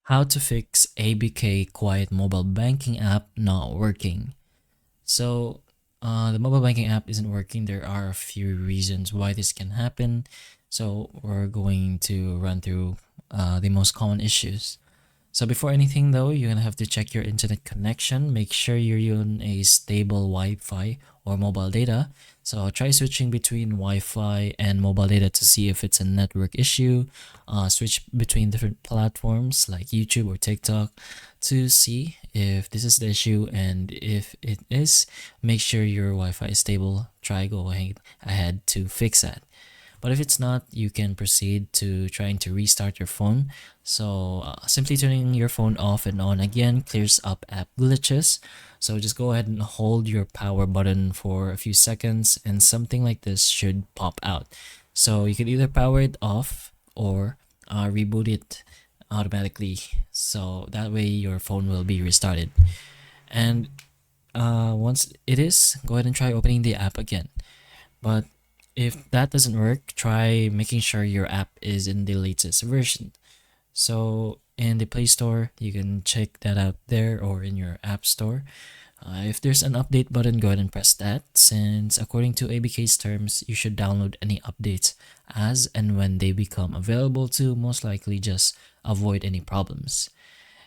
How to fix ABK Kuwait mobile banking app not working. The mobile banking app isn't working. There are a few reasons why this can happen. So we're going to run through the most common issues. So before anything though, you're gonna have to check your internet connection. Make sure you're using a stable Wi-Fi or mobile data. So try switching between Wi-Fi and mobile data to see if it's a network issue. Switch between different platforms like YouTube or TikTok to see if this is the issue, and if it is, make sure your Wi-Fi is stable. Try go ahead to fix that. But if it's not, you can proceed to trying to restart your phone. Simply turning your phone off and on again clears up app glitches. So just go ahead and hold your power button for a few seconds and something like this should pop out. So you can either power it off or reboot it automatically. So that way your phone will be restarted. And once it is, go ahead and try opening the app again. But if that doesn't work, try making sure your app is in the latest version. So in the Play Store, you can check that out there, or in your App Store. If there's an update button, go ahead and press that, since according to ABK's terms, you should download any updates as and when they become available to most likely just avoid any problems.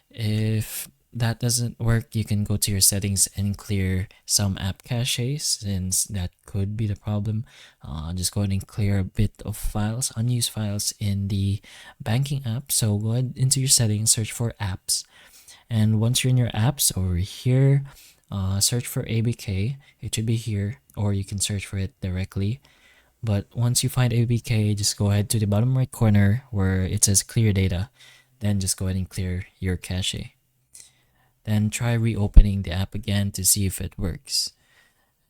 If that doesn't work, you can go to your settings and clear some app caches, since that could be the problem. Just go ahead and clear a bit of files, unused files in the banking app. So go ahead into your settings, search for apps, and once you're in your apps over here, search for ABK. It should be here, or you can search for it directly. But once you find ABK, just go ahead to the bottom right corner where it says clear data. Then just go ahead and clear your cache. Then try reopening the app again to see if it works.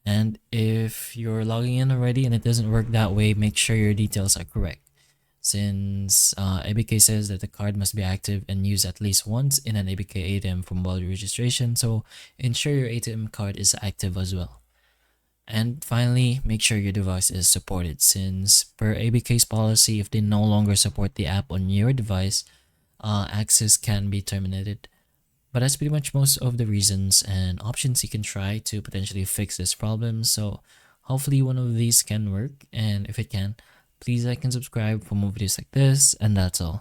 And if you're logging in already and it doesn't work that way, make sure your details are correct, since ABK says that the card must be active and used at least once in an ABK ATM for mobile registration. So ensure your ATM card is active as well. And finally, make sure your device is supported, since per ABK's policy, if they no longer support the app on your device, access can be terminated. But that's pretty much most of the reasons and options you can try to potentially fix this problem. So hopefully one of these can work, and if it can, please like and subscribe for more videos like this, and that's all.